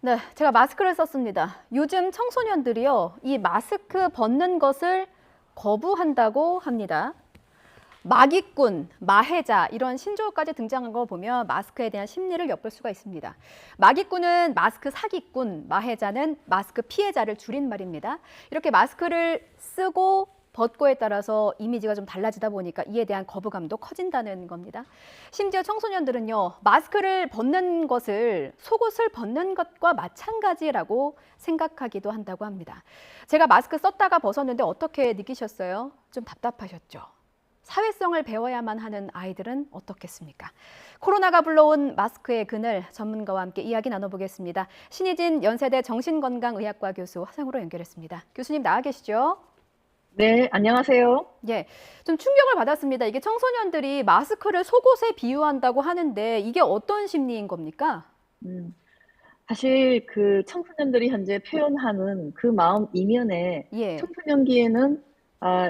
네, 제가 마스크를 썼습니다. 요즘 청소년들이요, 이 마스크 벗는 것을 거부한다고 합니다. 마기꾼, 마해자 이런 신조어까지 등장한 거 보면 마스크에 대한 심리를 엿볼 수가 있습니다. 마기꾼은 마스크 사기꾼, 마해자는 마스크 피해자를 줄인 말입니다. 이렇게 마스크를 쓰고 벗고에 따라서 이미지가 좀 달라지다 보니까 이에 대한 거부감도 커진다는 겁니다. 심지어 청소년들은요, 마스크를 벗는 것을 속옷을 벗는 것과 마찬가지라고 생각하기도 한다고 합니다. 제가 마스크 썼다가 벗었는데 어떻게 느끼셨어요? 좀 답답하셨죠? 사회성을 배워야만 하는 아이들은 어떻겠습니까? 코로나가 불러온 마스크의 그늘, 전문가와 함께 이야기 나눠보겠습니다. 신희진 연세대 정신건강의학과 교수 화상으로 연결했습니다. 교수님 나와 계시죠? 네, 안녕하세요. 예, 좀 충격을 받았습니다. 이게 청소년들이 마스크를 속옷에 비유한다고 하는데 이게 어떤 심리인 겁니까? 음, 사실 그 청소년들이 현재 표현하는 그 마음 이면에 예, 청소년기에는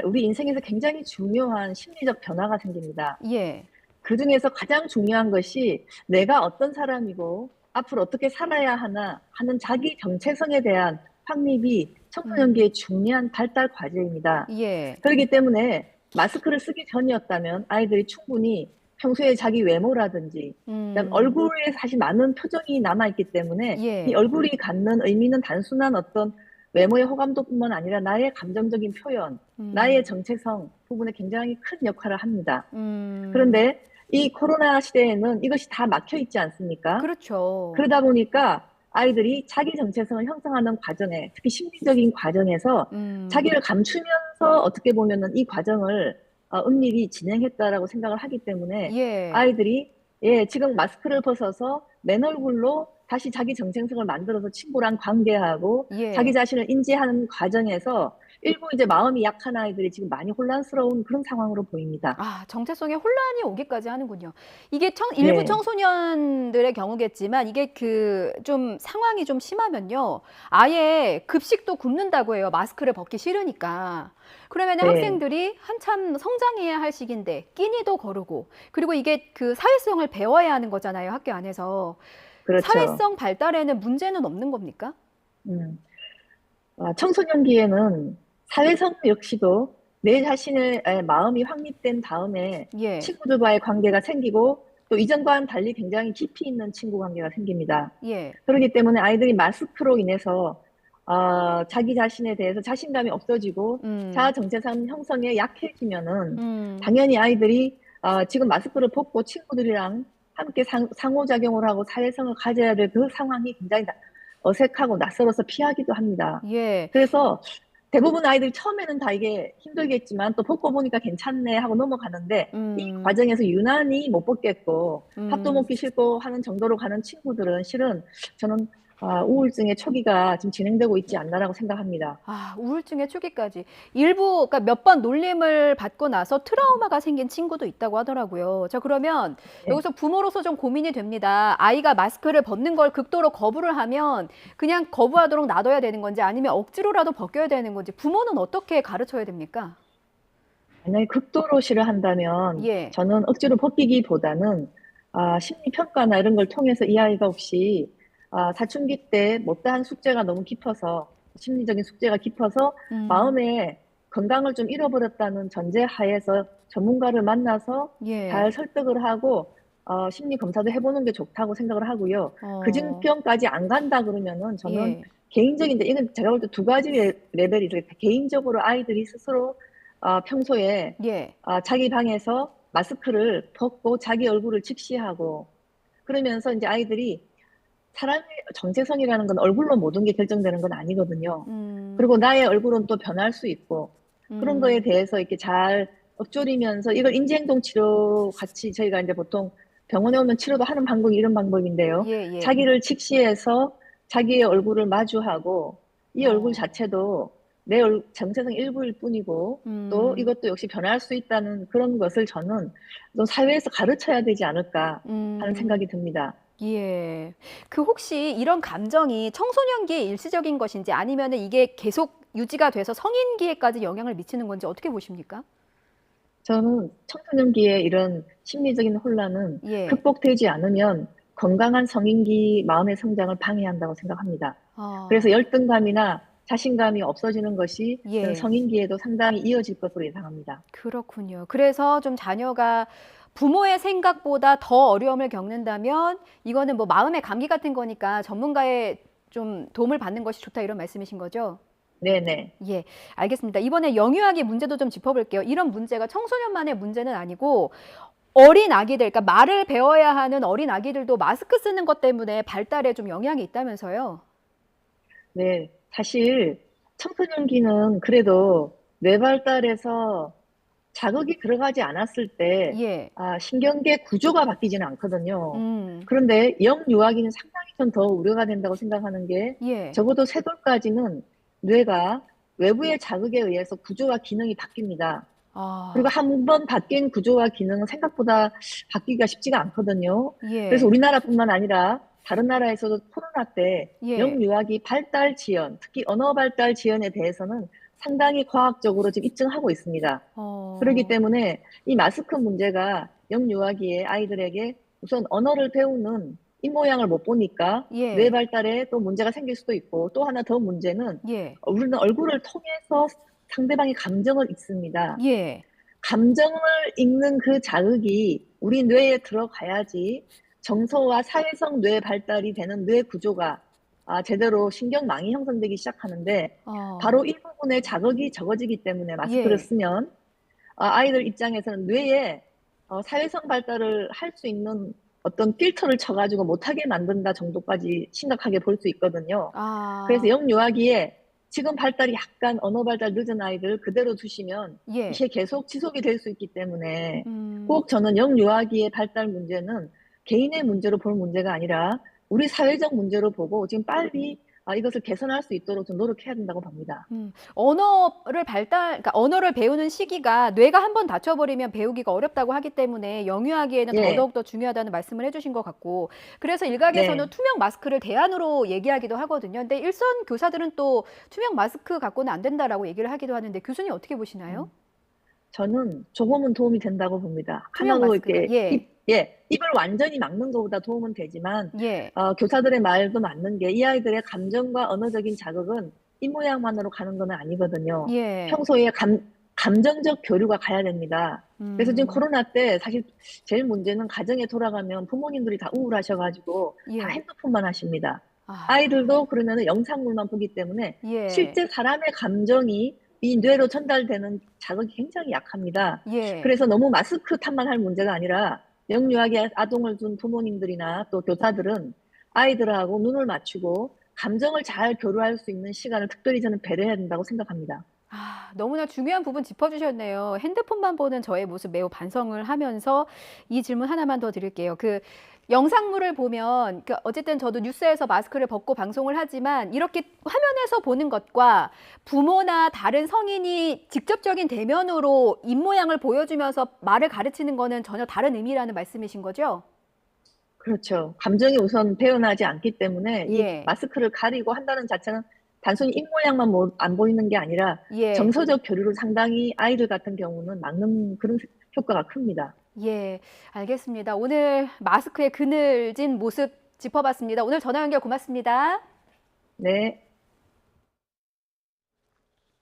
우리 인생에서 굉장히 중요한 심리적 변화가 생깁니다. 예, 그중에서 가장 중요한 것이 내가 어떤 사람이고 앞으로 어떻게 살아야 하나 하는 자기 정체성에 대한 확립이 음, 청소년기의 중요한 발달 과제입니다. 예, 그렇기 때문에 마스크를 쓰기 전이었다면 아이들이 충분히 평소에 자기 외모라든지 그다음 음, 얼굴에 사실 많은 표정이 남아있기 때문에 이 예, 얼굴이 갖는 의미는 단순한 어떤 외모의 호감도뿐만 아니라 나의 감정적인 표현, 나의 음, 정체성 부분에 굉장히 큰 역할을 합니다. 음, 그런데 이 코로나 시대에는 이것이 다 막혀 있지 않습니까? 그렇죠. 그러다 보니까 아이들이 자기 정체성을 형성하는 과정에, 특히 심리적인 과정에서 음, 자기를 감추면서 어떻게 보면은 이 과정을 은밀히 진행했다라고 생각을 하기 때문에 예, 아이들이 예, 지금 마스크를 벗어서 맨 얼굴로 다시 자기 정체성을 만들어서 친구랑 관계하고 자기 예. 자신을 인지하는 과정에서 일부 이제 마음이 약한 아이들이 지금 많이 혼란스러운 그런 상황으로 보입니다. 아, 정체성에 혼란이 오기까지 하는군요. 이게 일부 네, 청소년들의 경우겠지만 이게 그 좀 상황이 좀 심하면요. 아예 급식도 굶는다고 해요. 마스크를 벗기 싫으니까. 그러면 네, 학생들이 한참 성장해야 할 시기인데 끼니도 거르고 그리고 이게 그 사회성을 배워야 하는 거잖아요. 학교 안에서. 그렇죠. 사회성 발달에는 문제는 없는 겁니까? 음. 청소년기에는 사회성 역시도 내 자신의 마음이 확립된 다음에 예. 친구들과의 관계가 생기고 또 이전과는 달리 굉장히 깊이 있는 친구 관계가 생깁니다. 예. 그렇기 때문에 아이들이 마스크로 인해서 자기 자신에 대해서 자신감이 없어지고 자아 음. 정체성 형성에 약해지면은 음. 당연히 아이들이 지금 마스크를 벗고 친구들이랑 함께 상호작용을 하고 사회성을 가져야 될 그 상황이 굉장히 어색하고 낯설어서 피하기도 합니다. 예. 그래서 대부분 아이들이 처음에는 다 이게 힘들겠지만 또 벗고 보니까 괜찮네 하고 넘어가는데 이 음. 과정에서 유난히 못 벗겠고 밥도 음. 먹기 싫고 하는 정도로 가는 친구들은 실은 저는 우울증의 초기가 지금 진행되고 있지 않나라고 생각합니다. 아, 우울증의 초기까지. 일부, 그러니까 몇 번 놀림을 받고 나서 트라우마가 생긴 친구도 있다고 하더라고요. 자, 그러면 네. 여기서 부모로서 좀 고민이 됩니다. 아이가 마스크를 벗는 걸 극도로 거부를 하면 그냥 거부하도록 놔둬야 되는 건지 아니면 억지로라도 벗겨야 되는 건지 부모는 어떻게 가르쳐야 됩니까? 만약에 극도로 싫어한다면 예, 저는 억지로 벗기기보다는 심리 평가나 이런 걸 통해서 이 아이가 혹시 사춘기 때 못다한 숙제가 너무 깊어서 심리적인 숙제가 깊어서 음, 마음에 건강을 좀 잃어버렸다는 전제 하에서 전문가를 만나서 잘 예, 설득을 하고 심리 검사도 해보는 게 좋다고 생각을 하고요. 그 어, 지경까지 안 간다 그러면은 저는 예, 개인적인데 이건 제가 볼 때 두 가지 레벨이 있어요. 개인적으로 아이들이 스스로 평소에 예, 자기 방에서 마스크를 벗고 자기 얼굴을 직시하고 그러면서 이제 아이들이 사람의 정체성이라는 건 얼굴로 모든 게 결정되는 건 아니거든요. 음, 그리고 나의 얼굴은 또 변할 수 있고 그런 거에 음, 대해서 이렇게 잘 읊조리면서 이걸 인지행동 치료 같이 저희가 이제 보통 병원에 오면 치료도 하는 방법이 이런 방법인데요. 예, 예, 자기를 직시해서 자기의 얼굴을 마주하고 이 얼굴 어, 자체도 내 정체성 일부일 뿐이고 또 음, 이것도 역시 변할 수 있다는 그런 것을 저는 좀 사회에서 가르쳐야 되지 않을까 하는 음. 생각이 듭니다. 예. 그 혹시 이런 감정이 청소년기에 일시적인 것인지 아니면은 이게 계속 유지가 돼서 성인기에까지 영향을 미치는 건지 어떻게 보십니까? 저는 청소년기에 이런 심리적인 혼란은 예. 극복되지 않으면 건강한 성인기 마음의 성장을 방해한다고 생각합니다. 그래서 아, 열등감이나 자신감이 없어지는 것이 저는 예. 성인기에도 상당히 이어질 것으로 예상합니다. 그렇군요. 그래서 좀 자녀가 부모의 생각보다 더 어려움을 겪는다면 이거는 뭐 마음의 감기 같은 거니까 전문가의 좀 도움을 받는 것이 좋다 이런 말씀이신 거죠? 네네. 예, 알겠습니다. 이번에 영유아기 문제도 좀 짚어볼게요. 이런 문제가 청소년만의 문제는 아니고 어린 아기들, 그러니까 말을 배워야 하는 어린 아기들도 마스크 쓰는 것 때문에 발달에 좀 영향이 있다면서요? 네. 사실 청소년기는 그래도 뇌 발달에서 자극이 들어가지 않았을 때 예, 신경계 구조가 바뀌지는 않거든요. 음, 그런데 영유아기는 상당히 좀 더 우려가 된다고 생각하는 게 예, 적어도 3돌까지는 뇌가 외부의 자극에 의해서 구조와 기능이 바뀝니다. 그리고 아, 한 번 바뀐 구조와 기능은 생각보다 바뀌기가 쉽지가 않거든요. 그래서 예, 우리나라뿐만 아니라 다른 나라에서도 코로나 때 예, 영유아기 발달 지연, 특히 언어 발달 지연에 대해서는 상당히 과학적으로 지금 입증하고 있습니다. 그렇기 어, 때문에 이 마스크 문제가 영유아기의 아이들에게 우선 언어를 배우는 입모양을 못 보니까 뇌 예, 발달에 또 문제가 생길 수도 있고, 또 하나 더 문제는 예, 우리는 얼굴을 통해서 상대방의 감정을 읽습니다. 예, 감정을 읽는 그 자극이 우리 뇌에 들어가야지 정서와 사회성 뇌 발달이 되는 뇌 구조가 제대로 신경망이 형성되기 시작하는데, 어, 바로 이 부분에 자극이 적어지기 때문에 마스크를 예, 쓰면 아이들 입장에서는 뇌에 사회성 발달을 할 수 있는 어떤 필터를 쳐가지고 못하게 만든다 정도까지 심각하게 볼 수 있거든요. 그래서 아, 영유아기에 지금 발달이 약간 언어 발달 늦은 아이들 그대로 두시면 예, 이게 계속 지속이 될 수 있기 때문에, 음, 꼭 저는 영유아기의 발달 문제는 개인의 문제로 볼 문제가 아니라 우리 사회적 문제로 보고 지금 빨리 이것을 개선할 수 있도록 좀 노력해야 된다고 봅니다. 그러니까 언어를 배우는 시기가 뇌가 한번 다쳐버리면 배우기가 어렵다고 하기 때문에 영유아기에는 예, 더더욱 더 중요하다는 말씀을 해주신 것 같고, 그래서 일각에서는 네. 투명 마스크를 대안으로 얘기하기도 하거든요. 근데 일선 교사들은 또 투명 마스크 갖고는 안 된다라고 얘기를 하기도 하는데 교수님 어떻게 보시나요? 음. 저는 조금은 도움이 된다고 봅니다. 투명 하나로 마스크가. 이렇게 예, 입을 완전히 막는 것보다 도움은 되지만, 예, 교사들의 말도 맞는 게 이 아이들의 감정과 언어적인 자극은 입 모양만으로 가는 건 아니거든요. 예, 평소에 감정적 교류가 가야 됩니다. 그래서 지금 음, 코로나 때 사실 제일 문제는 가정에 돌아가면 부모님들이 다 우울하셔가지고 다 예, 핸드폰만 하십니다. 아, 아이들도 그러면 영상물만 보기 때문에 예, 실제 사람의 감정이 이 뇌로 전달되는 자극이 굉장히 약합니다. 예, 그래서 너무 마스크 탓만 할 문제가 아니라 영유아기 아동을 둔 부모님들이나 또 교사들은 아이들하고 눈을 맞추고 감정을 잘 교류할 수 있는 시간을 특별히 저는 배려해야 된다고 생각합니다. 너무나 중요한 부분 짚어주셨네요. 핸드폰만 보는 저의 모습 매우 반성을 하면서 이 질문 하나만 더 드릴게요. 그 영상물을 보면 어쨌든 저도 뉴스에서 마스크를 벗고 방송을 하지만 이렇게 화면에서 보는 것과 부모나 다른 성인이 직접적인 대면으로 입모양을 보여주면서 말을 가르치는 거는 전혀 다른 의미라는 말씀이신 거죠? 그렇죠. 감정이 우선 배어나지 않기 때문에 이 예, 마스크를 가리고 한다는 자체는 단순히 입모양만 안 보이는 게 아니라 예. 정서적 교류를 상당히 아이들 같은 경우는 막는 그런 효과가 큽니다. 예, 알겠습니다. 오늘 마스크의 그늘진 모습 짚어봤습니다. 오늘 전화 연결 고맙습니다. 네.